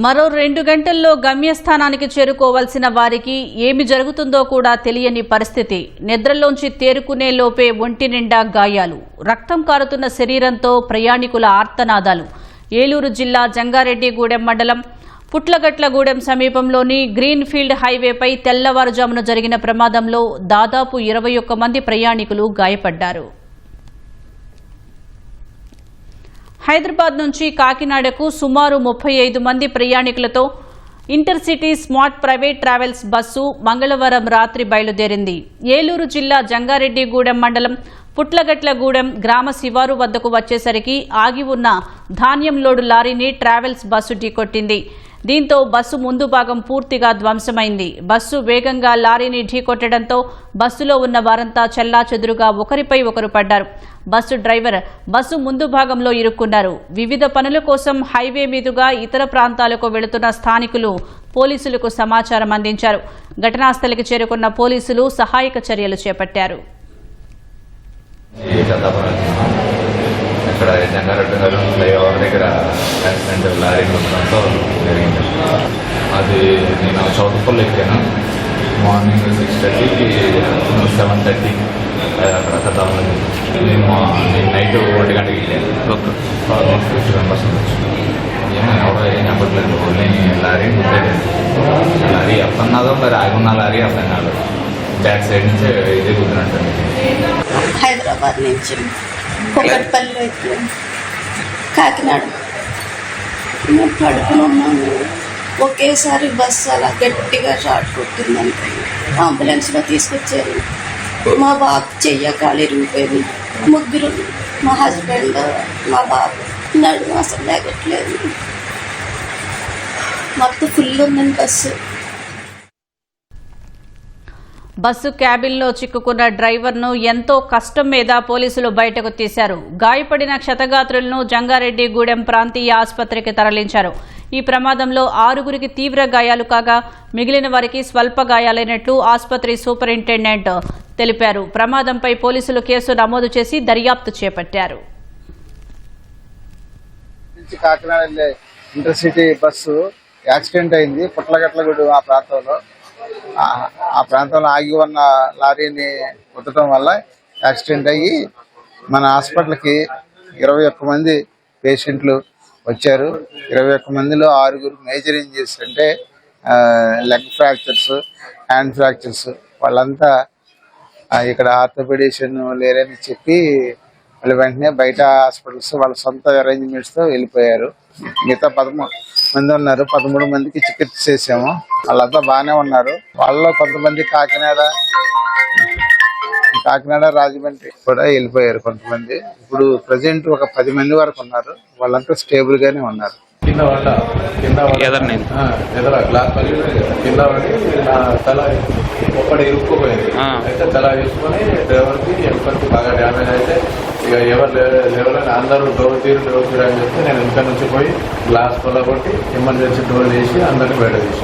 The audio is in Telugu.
మరో 2 గంటల్లో గమ్యస్థానానికి చేరుకోవాల్సిన వారికి ఏమి జరుగుతుందో కూడా తెలియని పరిస్థితి. నిద్రలోంచి తేరుకునే లోపే ఒంటి నిండా గాయాలు, రక్తం కారుతున్న శరీరంతో ప్రయాణికుల ఆర్తనాదాలు. ఏలూరు జిల్లా జంగారెడ్డిగూడెం మండలం పుట్లగట్లగూడెం సమీపంలోని గ్రీన్ ఫీల్డ్ హైవేపై తెల్లవారుజామున జరిగిన ప్రమాదంలో దాదాపు 21 మంది ప్రయాణికులు గాయపడ్డారు. హైదరాబాద్ నుంచి కాకినాడకు సుమారు 35 మంది ప్రయాణికులతో intercity smart private travels bus మంగళవారం రాత్రి బయలుదేరింది. ఏలూరు జిల్లా జంగారెడ్డిగూడెం మండలం పుట్లగట్లగూడెం గ్రామ శివారు వద్దకు వచ్చేసరికి ఆగి ఉన్న ధాన్యం లోడు లారీని ట్రావెల్స్ బస్సు ఢీకొట్టింది. దీంతో బస్సు ముందు భాగం పూర్తిగా ధ్వంసమైంది. బస్సు వేగంగా లారీని ఢీకొట్టడంతో బస్సులో ఉన్న వారంతా చెల్లాచెదురుగా ఒకరిపై ఒకరు పడ్డారు. బస్సు డ్రైవర్ బస్సు ముందు భాగంలో ఇరుక్కున్నారు. వివిధ పనుల కోసం హైవే మీదుగా ఇతర ప్రాంతాలకు వెళుతున్న స్థానికులు పోలీసులకు సమాచారం అందించారు. ఘటనాస్థలికి చేరుకున్న పోలీసులు సహాయక చర్యలు చేపట్టారు. ఇక్కడ జంగారెడ్డిగూడెం ఫ్లైఓవర్ దగ్గర యాక్సిడెంట్ లారీ ఉండడంతో జరిగింది. అది నేను చౌటుపల్లి ఎక్కాను. మార్నింగ్ 6:30కి 7:30 అక్కడ కథాలు. నేను నైట్ 1 గంటకి వెళ్ళాను. 50 మెంబర్స్ ఉండొచ్చు. ఏమో ఎవరో ఏం చెప్పట్లేదు. ఓన్లీ లారీ ఉండేది. లారీ అర్థన్నాదో మరి ఆగున్న లారీ అర్థం కాదు. బ్యాక్ సైడ్ నుంచి ఇదే కుదిరినట్టు. హైదరాబాద్ నుంచి కొబ్బరిపల్లి వైపు కాకినాడ మేము పడుకుని ఉన్నాము. ఒకేసారి బస్సు అలా గట్టిగా షార్ట్ కొట్టిందంటే అంబులెన్స్లో తీసుకొచ్చారు. మా బాబు చెయ్యకాలు ఇరిగిపోయింది. ముగ్గురు, మా హస్బెండ్, మా బాబు. నడుము అసలు లేగట్లేదు. మొత్తం ఫుల్ ఉందండి బస్సు. బస్సు క్యాబిన్లో చిక్కుకున్న డ్రైవర్ను ఎంతో కష్టం మీద పోలీసులు బయటకు తీశారు. గాయపడిన క్షతగాత్రులను జంగారెడ్డిగూడెం ప్రాంతీయ ఆసుపత్రికి తరలించారు. ఈ ప్రమాదంలో 6గురికి తీవ్ర గాయాలు కాగా మిగిలిన వారికి స్వల్ప గాయాలైనట్లు ఆసుపత్రి సూపరింటెండెంట్ తెలిపారు. ప్రమాదంపై పోలీసులు కేసు నమోదు చేసి దర్యాప్తు చేపట్టారు. కాకినాడ ఇంటర్సిటీ బస్సు యాక్సిడెంట్ అయింది. పుట్లగట్లగూడెం ఆ ప్రాంతంలో ఆగి ఉన్న లారీని కుట్టడం వల్ల యాక్సిడెంట్ అయ్యి మన హాస్పిటల్కి 21 మంది పేషెంట్లు వచ్చారు. 21 మందిలో 6గురు మేజర్ ఇంజరీస్ అంటే లెగ్ ఫ్రాక్చర్స్, హ్యాండ్ ఫ్రాక్చర్స్. వాళ్ళంతా ఇక్కడ ఆర్థోపెడిషన్ లేరని చెప్పి వాళ్ళు వెంటనే బయట హాస్పిటల్స్ వాళ్ళ సొంత అరేంజ్మెంట్స్తో వెళ్ళిపోయారు. మిగతా 13 మంది ఉన్నారు. 13 మందికి చికిత్స చేసాము. వాళ్ళంతా బాగానే ఉన్నారు. వాళ్ళలో కొంతమంది కాకినాడ రాజమండ్రి కూడా వెళ్ళిపోయారు కొంతమంది. ఇప్పుడు ప్రజెంట్ ఒక 10 మంది వరకు ఉన్నారు. వాళ్ళంతా స్టేబుల్ గానే ఉన్నారు. కింద గ్లాస్ కింద పడి నా తల ఒక్కటి ఇరుక్కుపోయింది. అయితే తల వేసుకొని డ్రైవర్కి ఎవరికి బాగా డ్యామేజ్ అయితే ఇక ఎవరు లేవలని అందరూ డోర్ తీరు అని చెప్తే నేను ఇంటి నుంచి పోయి గ్లాస్ కొల్ల కొట్టి ఎమర్జెన్సీ డోర్ చేసి అందరినీ బయట తీసి